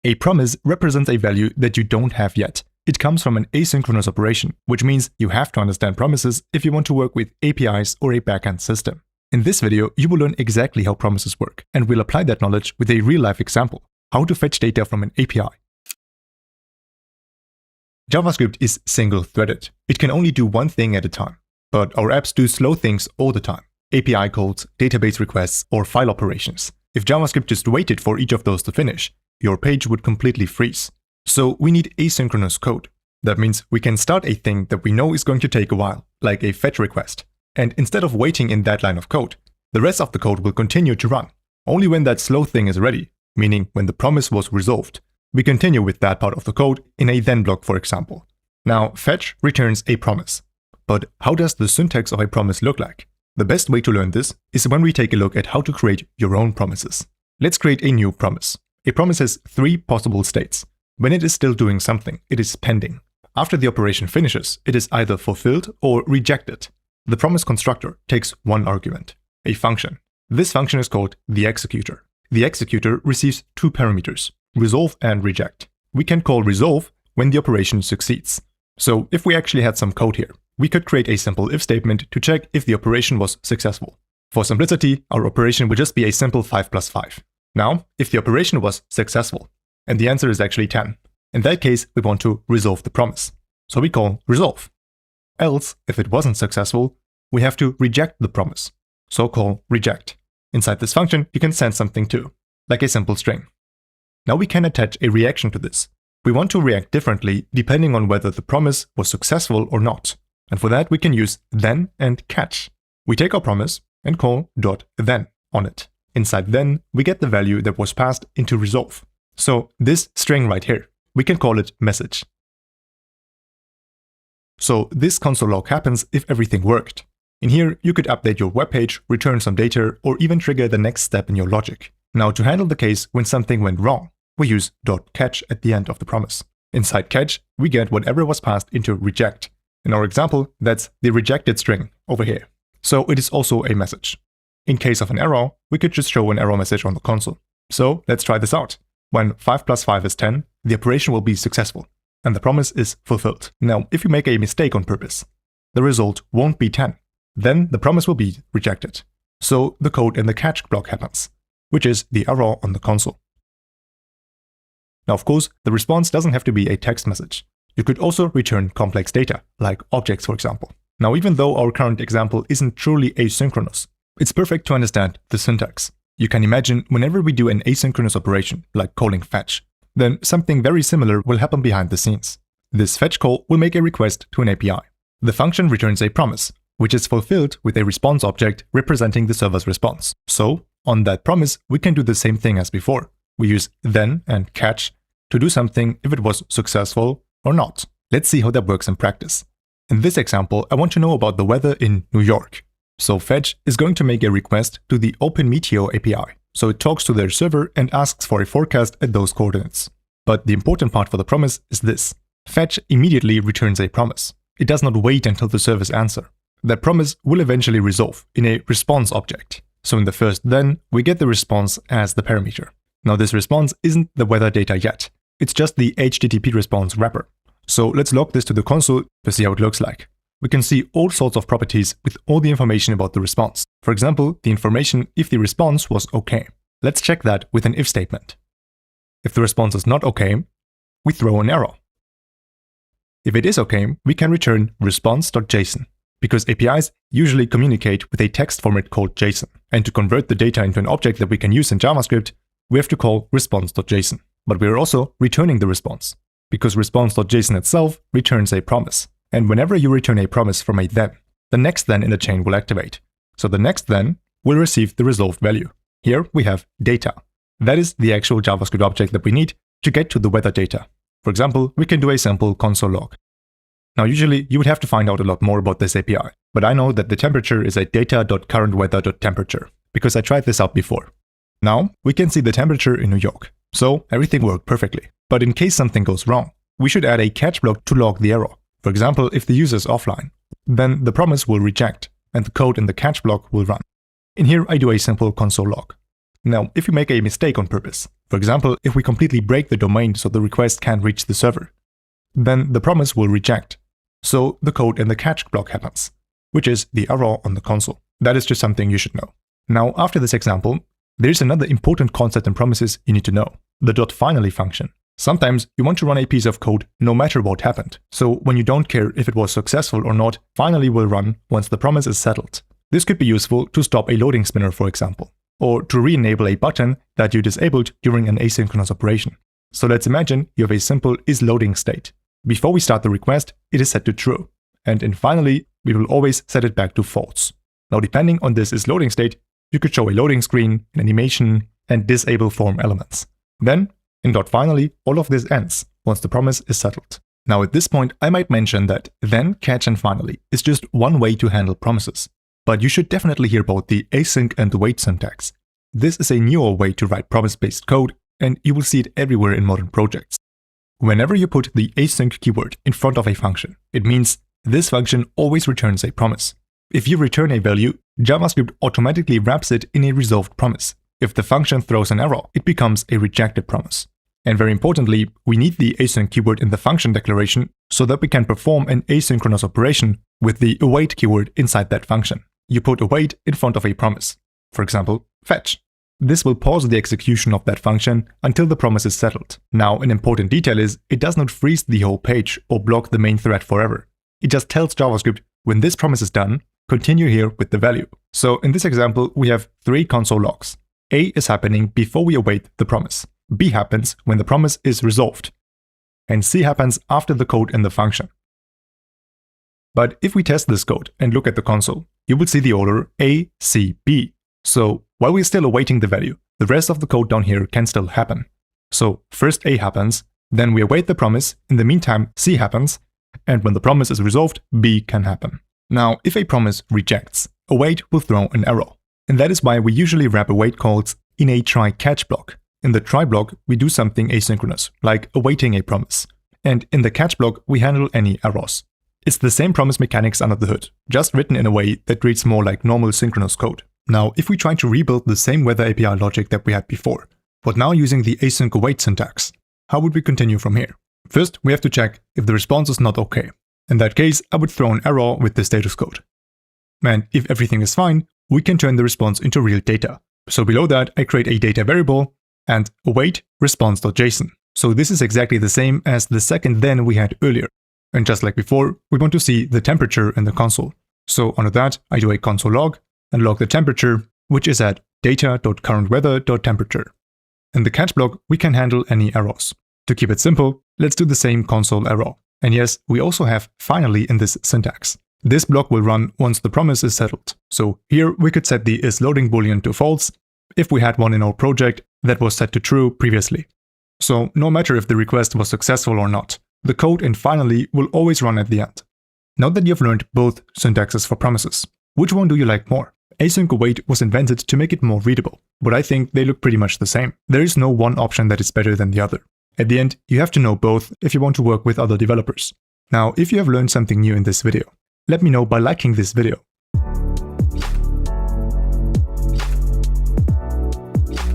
A promise represents a value that you don't have yet. It comes from an asynchronous operation, which means you have to understand promises if you want to work with APIs or a backend system. In this video, you will learn exactly how promises work, and we'll apply that knowledge with a real-life example, how to fetch data from an API. JavaScript is single-threaded. It can only do one thing at a time. But our apps do slow things all the time. API calls, database requests, or file operations. If JavaScript just waited for each of those to finish, your page would completely freeze. So we need asynchronous code. That means we can start a thing that we know is going to take a while, like a fetch request. And instead of waiting in that line of code, the rest of the code will continue to run. Only when that slow thing is ready, meaning when the promise was resolved, we continue with that part of the code in a then block, for example. Now, fetch returns a promise. But how does the syntax of a promise look like? The best way to learn this is when we take a look at how to create your own promises. Let's create a new promise. A promise has three possible states. When it is still doing something, it is pending. After the operation finishes, it is either fulfilled or rejected. The promise constructor takes one argument, a function. This function is called the executor. The executor receives two parameters, resolve and reject. We can call resolve when the operation succeeds. So if we actually had some code here, we could create a simple if statement to check if the operation was successful. For simplicity, our operation would just be a simple 5 plus 5. Now, if the operation was successful, and the answer is actually 10, in that case, we want to resolve the promise. So we call resolve. Else, if it wasn't successful, we have to reject the promise. So call reject. Inside this function, you can send something too, like a simple string. Now we can attach a reaction to this. We want to react differently depending on whether the promise was successful or not. And for that, we can use then and catch. We take our promise and call .then on it. Inside then, we get the value that was passed into resolve. So this string right here, we can call it message. So this console log happens if everything worked. In here, you could update your web page, return some data, or even trigger the next step in your logic. Now to handle the case when something went wrong, we use .catch at the end of the promise. Inside catch, we get whatever was passed into reject. In our example, that's the rejected string over here. So it is also a message. In case of an error, we could just show an error message on the console. So let's try this out. When 5 plus 5 is 10, the operation will be successful, and the promise is fulfilled. Now, if you make a mistake on purpose, the result won't be 10. Then the promise will be rejected. So the code in the catch block happens, which is the error on the console. Now, of course, the response doesn't have to be a text message. You could also return complex data, like objects, for example. Now, even though our current example isn't truly asynchronous, it's perfect to understand the syntax. You can imagine whenever we do an asynchronous operation, like calling fetch, then something very similar will happen behind the scenes. This fetch call will make a request to an API. The function returns a promise, which is fulfilled with a response object representing the server's response. So, on that promise, we can do the same thing as before. We use then and catch to do something if it was successful or not. Let's see how that works in practice. In this example, I want to know about the weather in New York. So fetch is going to make a request to the OpenMeteor API. So it talks to their server and asks for a forecast at those coordinates. But the important part for the promise is this. Fetch immediately returns a promise. It does not wait until the server's answer. That promise will eventually resolve in a response object. So in the first then, we get the response as the parameter. Now this response isn't the weather data yet. It's just the HTTP response wrapper. So let's log this to the console to see how it looks like. We can see all sorts of properties with all the information about the response. For example, the information if the response was OK. Let's check that with an if statement. If the response is not OK, we throw an error. If it is OK, we can return response.json, because APIs usually communicate with a text format called JSON. And to convert the data into an object that we can use in JavaScript, we have to call response.json. But we are also returning the response, because response.json itself returns a promise. And whenever you return a promise from a then, the next then in the chain will activate. So the next then will receive the resolved value. Here we have data. That is the actual JavaScript object that we need to get to the weather data. For example, we can do a simple console log. Now usually you would have to find out a lot more about this API, but I know that the temperature is a data.currentweather.temperature, because I tried this out before. Now we can see the temperature in New York. So everything worked perfectly. But in case something goes wrong, we should add a catch block to log the error. For example, if the user is offline, then the promise will reject and the code in the catch block will run. In here, I do a simple console log. Now, if you make a mistake on purpose, For example, if we completely break the domain so the request can't reach the server, then the promise will reject. So the code in the catch block happens, which is the error on the console. That is just something you should know. Now, after this example, there's another important concept in promises you need to know, the .finally function. Sometimes you want to run a piece of code no matter what happened. So when you don't care if it was successful or not, finally will run once the promise is settled. This could be useful to stop a loading spinner, for example, or to re-enable a button that you disabled during an asynchronous operation. So let's imagine you have a simple isLoading state. Before we start the request, it is set to true. And in finally, we will always set it back to false. Now, depending on this isLoading state, you could show a loading screen, an animation, and disable form elements. Then, in .finally, all of this ends once the promise is settled. Now, at this point, I might mention that then, catch, and finally is just one way to handle promises. But you should definitely hear about the async and wait syntax. This is a newer way to write promise-based code, and you will see it everywhere in modern projects. Whenever you put the async keyword in front of a function, it means this function always returns a promise. If you return a value, JavaScript automatically wraps it in a resolved promise. If the function throws an error, it becomes a rejected promise. And very importantly, we need the async keyword in the function declaration so that we can perform an asynchronous operation with the await keyword inside that function. You put await in front of a promise. For example, fetch. This will pause the execution of that function until the promise is settled. Now, an important detail is it does not freeze the whole page or block the main thread forever. It just tells JavaScript, when this promise is done, continue here with the value. So in this example, we have 3 console logs. A is happening before we await the promise. B happens when the promise is resolved. And C happens after the code in the function. But if we test this code and look at the console, you will see the order A, C, B. So while we're still awaiting the value, the rest of the code down here can still happen. So first A happens, then we await the promise, in the meantime C happens, and when the promise is resolved, B can happen. Now, if a promise rejects, await will throw an error. And that is why we usually wrap await calls in a try-catch block. In the try block, we do something asynchronous, like awaiting a promise. And in the catch block, we handle any errors. It's the same promise mechanics under the hood, just written in a way that reads more like normal synchronous code. Now, if we try to rebuild the same weather API logic that we had before, but now using the async await syntax, how would we continue from here? First, we have to check if the response is not okay. In that case, I would throw an error with the status code. And if everything is fine, we can turn the response into real data. So below that, I create a data variable and await response.json. So this is exactly the same as the second then we had earlier. And just like before, we want to see the temperature in the console. So under that, I do a console log and log the temperature, which is at data.currentweather.temperature. In the catch block, we can handle any errors. To keep it simple, let's do the same console error. And yes, we also have finally in this syntax. This block will run once the promise is settled. So here we could set the isLoading boolean to false if we had one in our project that was set to true previously. So no matter if the request was successful or not, the code in finally will always run at the end. Now that you've learned both syntaxes for promises, which one do you like more? Async await was invented to make it more readable, but I think they look pretty much the same. There is no one option that is better than the other. At the end, you have to know both if you want to work with other developers. Now, if you have learned something new in this video, let me know by liking this video.